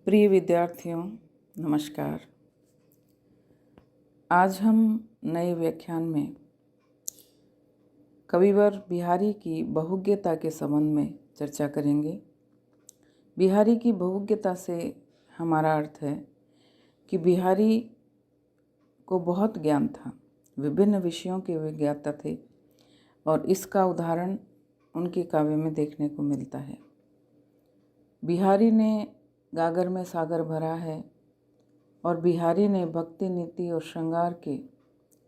प्रिय विद्यार्थियों, नमस्कार। आज हम नए व्याख्यान में कविवर बिहारी की बहुज्ञता के संबंध में चर्चा करेंगे। बिहारी की बहुज्ञता से हमारा अर्थ है कि बिहारी को बहुत ज्ञान था, विभिन्न विषयों के वे ज्ञाता थे और इसका उदाहरण उनके काव्य में देखने को मिलता है। बिहारी ने गागर में सागर भरा है और बिहारी ने भक्ति, नीति और श्रृंगार के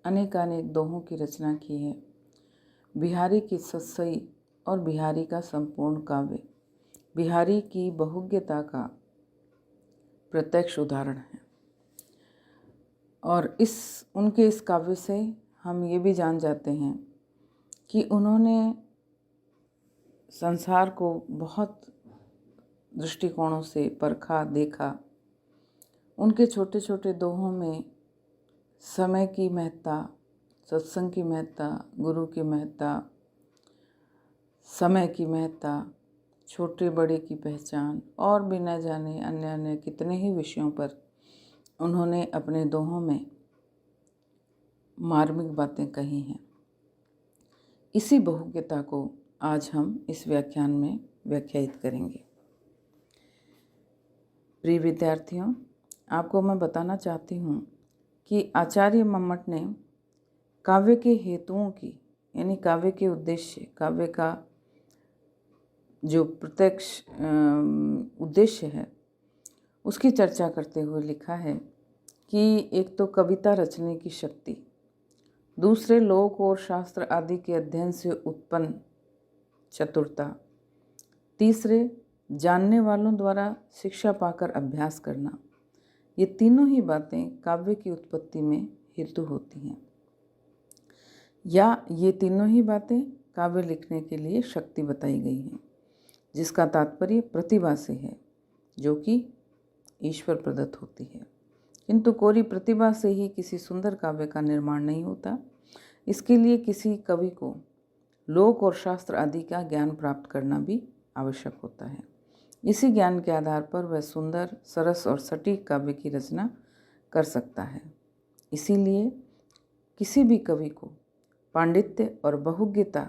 अनेकानेक दोहों की रचना की है। बिहारी की सत्सई और बिहारी का संपूर्ण काव्य बिहारी की बहुज्ञता का प्रत्यक्ष उदाहरण है। और उनके इस काव्य से हम ये भी जान जाते हैं कि उन्होंने संसार को बहुत दृष्टिकोणों से परखा, देखा। उनके छोटे छोटे दोहों में समय की महत्ता, सत्संग की महत्ता, गुरु की महत्ता, समय की महत्ता, छोटे बड़े की पहचान और भी न जाने अन्य अन्य कितने ही विषयों पर उन्होंने अपने दोहों में मार्मिक बातें कही हैं। इसी बहुज्ञता को आज हम इस व्याख्यान में व्याख्यायित करेंगे। प्रिय विद्यार्थियों, आपको मैं बताना चाहती हूँ कि आचार्य मम्मट ने काव्य के हेतुओं की, यानी काव्य के उद्देश्य, काव्य का जो प्रत्यक्ष उद्देश्य है उसकी चर्चा करते हुए लिखा है कि एक तो कविता रचने की शक्ति, दूसरे लोक और शास्त्र आदि के अध्ययन से उत्पन्न चतुरता, तीसरे जानने वालों द्वारा शिक्षा पाकर अभ्यास करना, ये तीनों ही बातें काव्य की उत्पत्ति में हेतु होती हैं, या ये तीनों ही बातें काव्य लिखने के लिए शक्ति बताई गई हैं, जिसका तात्पर्य प्रतिभा से है, जो कि ईश्वर प्रदत्त होती है। किंतु कोरी प्रतिभा से ही किसी सुंदर काव्य का निर्माण नहीं होता। इसके लिए किसी कवि को लोक और शास्त्र आदि का ज्ञान प्राप्त करना भी आवश्यक होता है। इसी ज्ञान के आधार पर वह सुंदर, सरस और सटीक काव्य की रचना कर सकता है। इसीलिए किसी भी कवि को पांडित्य और बहुज्ञता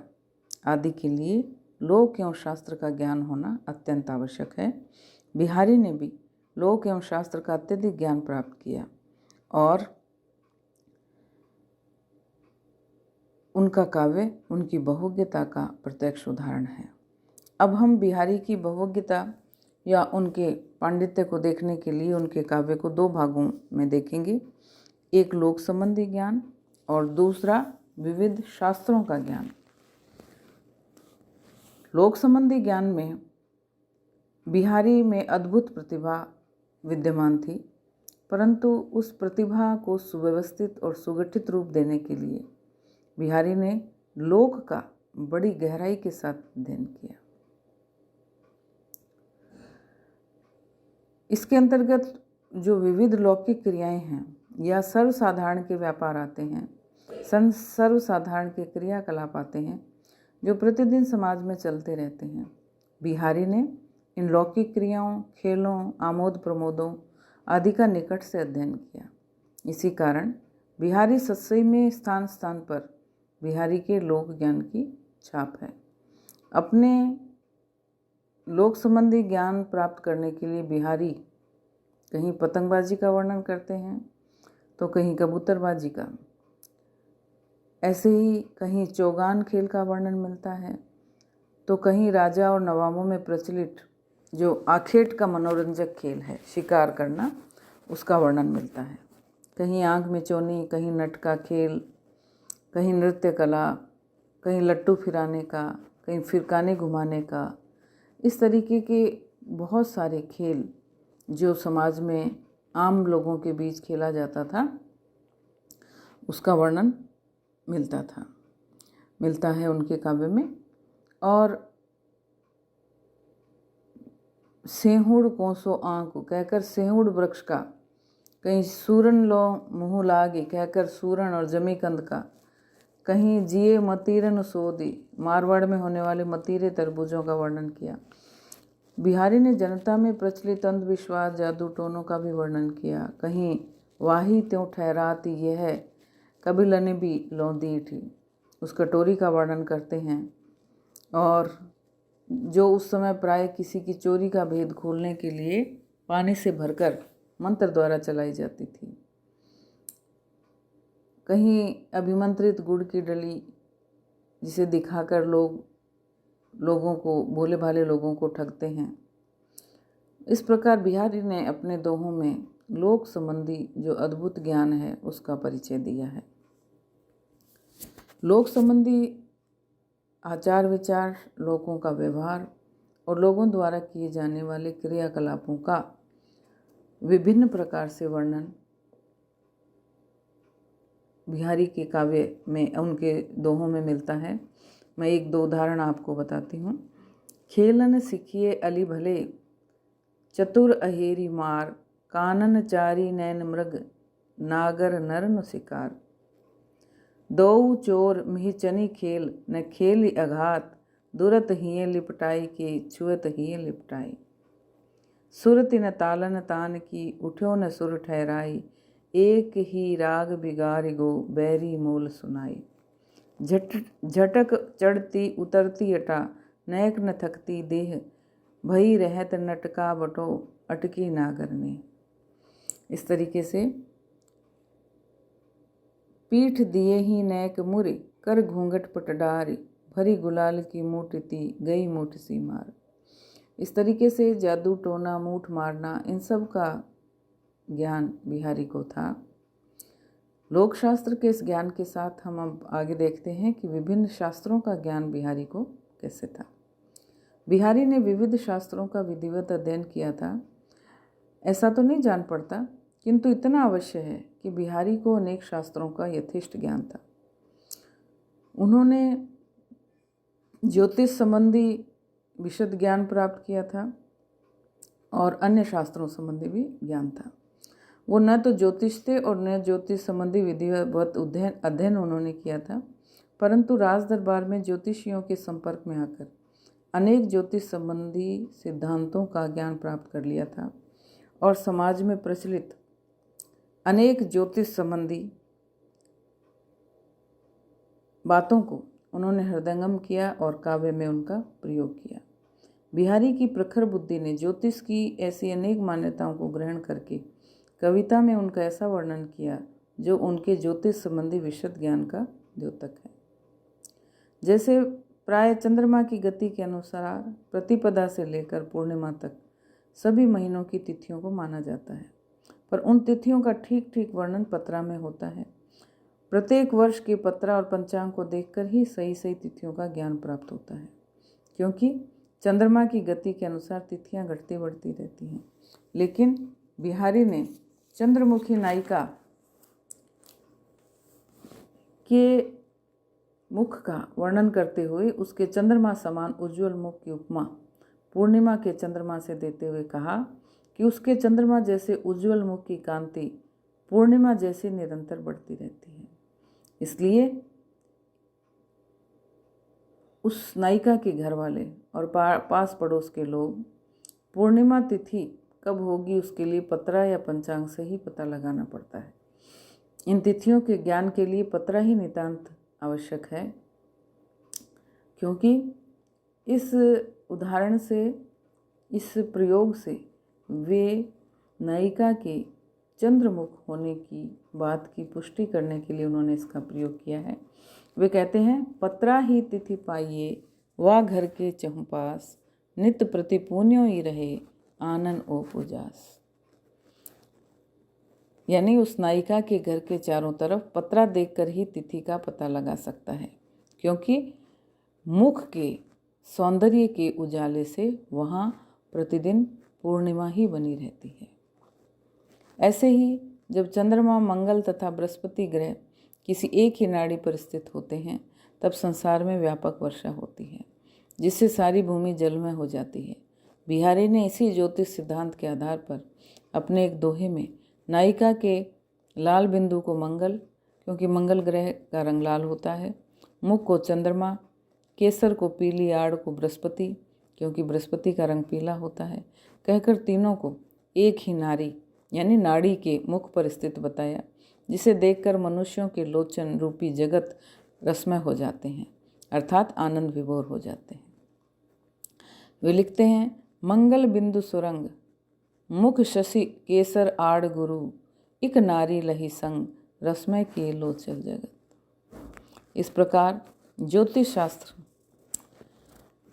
आदि के लिए लोक एवं शास्त्र का ज्ञान होना अत्यंत आवश्यक है। बिहारी ने भी लोक एवं शास्त्र का अत्यधिक ज्ञान प्राप्त किया और उनका काव्य उनकी बहुज्ञता का प्रत्यक्ष उदाहरण है। अब हम बिहारी की बहुज्ञता या उनके पांडित्य को देखने के लिए उनके काव्य को दो भागों में देखेंगे। एक लोक संबंधी ज्ञान और दूसरा विविध शास्त्रों का ज्ञान। लोक संबंधी ज्ञान में बिहारी में अद्भुत प्रतिभा विद्यमान थी, परंतु उस प्रतिभा को सुव्यवस्थित और सुगठित रूप देने के लिए बिहारी ने लोक का बड़ी गहराई के साथ अध्ययन किया। इसके अंतर्गत जो विविध लौकिक क्रियाएं हैं या सर्वसाधारण के व्यापार आते हैं, सर्वसाधारण के क्रियाकलाप आते हैं जो प्रतिदिन समाज में चलते रहते हैं, बिहारी ने इन लौकिक क्रियाओं, खेलों, आमोद प्रमोदों आदि का निकट से अध्ययन किया। इसी कारण बिहारी सत्सई में स्थान स्थान पर बिहारी के लोक ज्ञान की छाप है। अपने लोक संबंधी ज्ञान प्राप्त करने के लिए बिहारी कहीं पतंगबाजी का वर्णन करते हैं तो कहीं कबूतरबाजी का, ऐसे ही कहीं चौगान खेल का वर्णन मिलता है तो कहीं राजा और नवाबों में प्रचलित जो आखेट का मनोरंजक खेल है, शिकार करना, उसका वर्णन मिलता है। कहीं आंख मिचौनी, कहीं नट का खेल, कहीं नृत्य कला, कहीं लट्टू फिराने का, कहीं फिरकाने घुमाने का, इस तरीके के बहुत सारे खेल जो समाज में आम लोगों के बीच खेला जाता था, उसका वर्णन मिलता है उनके काव्य में। और सेहुड़ कोसो आँख कहकर सेहुड़ वृक्ष का, कहीं सूरन लो मुँह लागे कहकर सूरन और जमीकंद का, कहीं जिए मतीरन सोदी, मारवाड़ में होने वाले मतीरे तरबूजों का वर्णन किया। बिहारी ने जनता में प्रचलित अंधविश्वास, जादू टोनों का भी वर्णन किया। कहीं वाही त्यों ठहराती यह, कभी लने भी लौंदी थी, उस कटोरी का वर्णन करते हैं, और जो उस समय प्राय किसी की चोरी का भेद खोलने के लिए पानी से भरकर मंत्र द्वारा चलाई जाती थी। कहीं अभिमंत्रित गुड़ की डली, जिसे दिखाकर लोगों को, भोले भाले लोगों को ठगते हैं। इस प्रकार बिहारी ने अपने दोहों में लोक संबंधी जो अद्भुत ज्ञान है उसका परिचय दिया है। लोक संबंधी आचार विचार, लोगों का व्यवहार और लोगों द्वारा किए जाने वाले क्रियाकलापों का विभिन्न प्रकार से वर्णन बिहारी के काव्य में, उनके दोहों में मिलता है। मैं एक दो उदाहरण आपको बताती हूँ। खेलन सिखिए अली भले, चतुर अहेरी मार, कानन चारी नैन मृग, नागर नर न शिकार। दो चोर मिहिचनी खेल, न खेल अघात, दुरत हिये लिपटाई के, छुअत हिये लिपटाई। सुरति न तालन तान की, उठ्यो न सुर ठहराई, एक ही राग बिगार गो, बैरी मोल सुनाई। झटक चढ़ती उतरती अटा, नैक न थकती देह, भई रहत नटका बटो, अटकी नागर ने। इस तरीके से पीठ दिए ही नैक मुरे, कर घूंघट पट डारी, भरी गुलाल की मूठती, गई मूठ सी मार। इस तरीके से जादू टोना, मूठ मारना, इन सब का ज्ञान बिहारी को था। लोकशास्त्र के इस ज्ञान के साथ हम अब आगे देखते हैं कि विभिन्न शास्त्रों का ज्ञान बिहारी को कैसे था। बिहारी ने विविध शास्त्रों का विधिवत अध्ययन किया था, ऐसा तो नहीं जान पड़ता, किंतु इतना अवश्य है कि बिहारी को अनेक शास्त्रों का यथेष्ट ज्ञान था। उन्होंने ज्योतिष संबंधी विशद ज्ञान प्राप्त किया था और अन्य शास्त्रों संबंधी भी ज्ञान था। वो न तो ज्योतिष थे और न ज्योतिष संबंधी विधिवत अध्ययन उन्होंने किया था, परंतु राज दरबार में ज्योतिषियों के संपर्क में आकर अनेक ज्योतिष संबंधी सिद्धांतों का ज्ञान प्राप्त कर लिया था और समाज में प्रचलित अनेक ज्योतिष संबंधी बातों को उन्होंने हृदयंगम किया और काव्य में उनका प्रयोग किया। बिहारी की प्रखर बुद्धि ने ज्योतिष की ऐसी अनेक मान्यताओं को ग्रहण करके कविता में उनका ऐसा वर्णन किया जो उनके ज्योतिष संबंधी विशद ज्ञान का द्योतक है। जैसे प्राय चंद्रमा की गति के अनुसार प्रतिपदा से लेकर पूर्णिमा तक सभी महीनों की तिथियों को माना जाता है, पर उन तिथियों का ठीक ठीक वर्णन पत्रा में होता है। प्रत्येक वर्ष के पत्रा और पंचांग को देखकर ही सही सही तिथियों का ज्ञान प्राप्त होता है, क्योंकि चंद्रमा की गति के अनुसार तिथियां घटती बढ़ती रहती हैं। लेकिन बिहारी ने चंद्रमुखी नायिका के मुख का वर्णन करते हुए उसके चंद्रमा समान उज्ज्वल मुख की उपमा पूर्णिमा के चंद्रमा से देते हुए कहा कि उसके चंद्रमा जैसे उज्ज्वल मुख की कांति पूर्णिमा जैसी निरंतर बढ़ती रहती है। इसलिए उस नायिका के घर वाले और पास पड़ोस के लोग पूर्णिमा तिथि कब होगी उसके लिए पत्रा या पंचांग से ही पता लगाना पड़ता है। इन तिथियों के ज्ञान के लिए पत्रा ही नितांत आवश्यक है, क्योंकि इस उदाहरण से, इस प्रयोग से वे नायिका के चंद्रमुख होने की बात की पुष्टि करने के लिए उन्होंने इसका प्रयोग किया है। वे कहते हैं, पत्रा ही तिथि पाइये, वा घर के चहुपास, नित्य प्रति पुण्यो ही रहे, आनन ओ पुजास। यानी उस नायिका के घर के चारों तरफ पत्रा देखकर ही तिथि का पता लगा सकता है, क्योंकि मुख के सौंदर्य के उजाले से वहाँ प्रतिदिन पूर्णिमा ही बनी रहती है। ऐसे ही जब चंद्रमा, मंगल तथा बृहस्पति ग्रह किसी एक ही नाड़ी पर स्थित होते हैं, तब संसार में व्यापक वर्षा होती है, जिससे सारी भूमि जलमय हो जाती है। बिहारी ने इसी ज्योतिष सिद्धांत के आधार पर अपने एक दोहे में नायिका के लाल बिंदु को मंगल, क्योंकि मंगल ग्रह का रंग लाल होता है, मुख को चंद्रमा, केसर को पीली आड़ को बृहस्पति क्योंकि बृहस्पति का रंग पीला होता है, कहकर तीनों को एक ही नारी यानी नाड़ी के मुख पर स्थित बताया, जिसे देखकर मनुष्यों के लोचन रूपी जगत रसमय हो जाते हैं, अर्थात आनंद विभोर हो जाते हैं। वे लिखते हैं, मंगल बिंदु सुरंग मुख शशि केसर आड़ गुरु, इक नारी लही संग रसमय के लोचल जगत। इस प्रकार ज्योतिष शास्त्र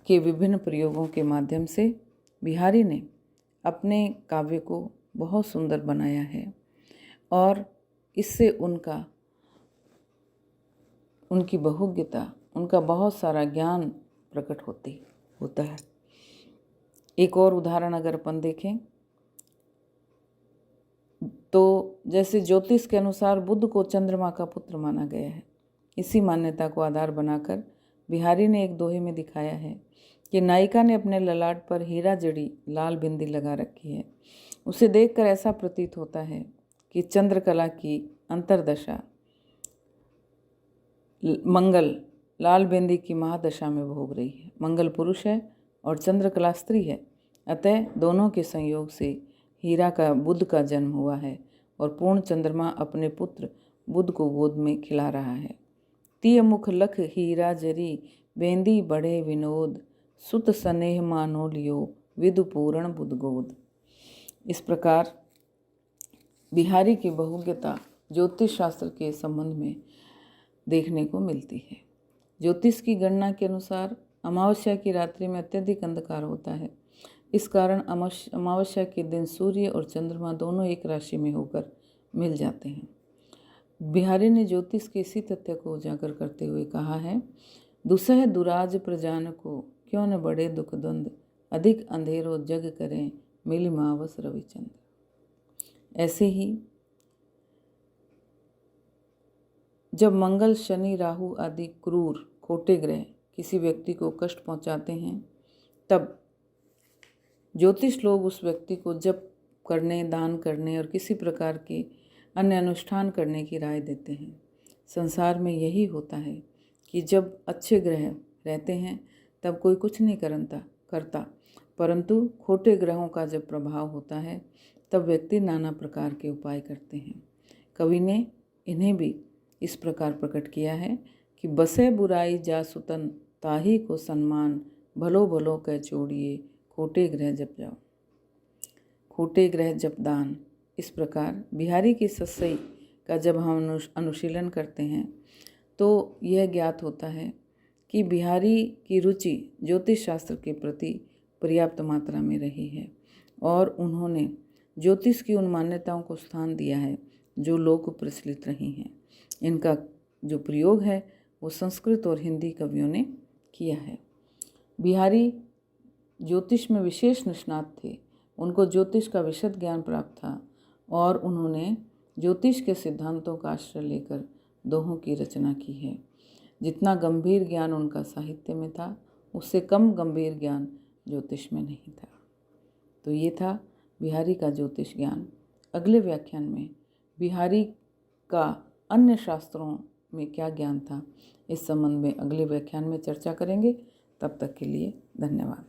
के विभिन्न प्रयोगों के माध्यम से बिहारी ने अपने काव्य को बहुत सुंदर बनाया है और इससे उनकी बहुज्ञता, उनका बहुत सारा ज्ञान प्रकट होता है। एक और उदाहरण अगर अपन देखें तो जैसे ज्योतिष के अनुसार बुध को चंद्रमा का पुत्र माना गया है, इसी मान्यता को आधार बनाकर बिहारी ने एक दोहे में दिखाया है कि नायिका ने अपने ललाट पर हीरा जड़ी लाल बिंदी लगा रखी है। उसे देखकर ऐसा प्रतीत होता है कि चंद्रकला की अंतर्दशा मंगल लाल बिंदी की महादशा में भोग रही है। मंगल पुरुष है और चंद्रकला स्त्री है, अतः दोनों के संयोग से हीरा का बुध का जन्म हुआ है और पूर्ण चंद्रमा अपने पुत्र बुध को गोद में खिला रहा है। तिय मुख लख हीरा जरी बेंदी बढ़े विनोद, सुत स्नेह मानो लियो विदु पूर्ण बुध गोद। इस प्रकार बिहारी की बहुज्ञता ज्योतिष शास्त्र के संबंध में देखने को मिलती है। ज्योतिष की गणना के अनुसार अमावस्या की रात्रि में अत्यधिक अंधकार होता है। इस कारण अमावस्या के दिन सूर्य और चंद्रमा दोनों एक राशि में होकर मिल जाते हैं। बिहारी ने ज्योतिष के इसी तथ्य को उजागर करते हुए कहा है, दुसह दुराज प्रजान को क्यों न बड़े दुख द्वंद, अधिक अंधेरो जग करें मिल मावस रविचंद्र। ऐसे ही जब मंगल शनि राहु आदि क्रूर खोटे ग्रह किसी व्यक्ति को कष्ट पहुंचाते हैं, तब ज्योतिष लोग उस व्यक्ति को जप करने, दान करने और किसी प्रकार के अन्य अनुष्ठान करने की राय देते हैं। संसार में यही होता है कि जब अच्छे ग्रह रहते हैं तब कोई कुछ नहीं करता, परंतु खोटे ग्रहों का जब प्रभाव होता है तब व्यक्ति नाना प्रकार के उपाय करते हैं। कवि ने इन्हें भी इस प्रकार प्रकट किया है कि बसे बुराई जा सुतन, ताही को सम्मान, भलो भलो कह चोड़िए, खोटे ग्रह जप जाओ, खोटे ग्रह जप दान। इस प्रकार बिहारी की सत्सई का जब हम अनुशीलन करते हैं तो यह ज्ञात होता है कि बिहारी की रुचि ज्योतिष शास्त्र के प्रति पर्याप्त मात्रा में रही है और उन्होंने ज्योतिष की उन मान्यताओं को स्थान दिया है जो लोक प्रचलित रही हैं। इनका जो प्रयोग है वो संस्कृत और हिंदी कवियों ने किया है। बिहारी ज्योतिष में विशेष निष्णात थे। उनको ज्योतिष का विशद ज्ञान प्राप्त था और उन्होंने ज्योतिष के सिद्धांतों का आश्रय लेकर दोहों की रचना की है। जितना गंभीर ज्ञान उनका साहित्य में था, उससे कम गंभीर ज्ञान ज्योतिष में नहीं था। तो ये था बिहारी का ज्योतिष ज्ञान। अगले व्याख्यान में बिहारी का अन्य शास्त्रों में क्या ज्ञान था, इस संबंध में अगले व्याख्यान में चर्चा करेंगे। तब तक के लिए धन्यवाद।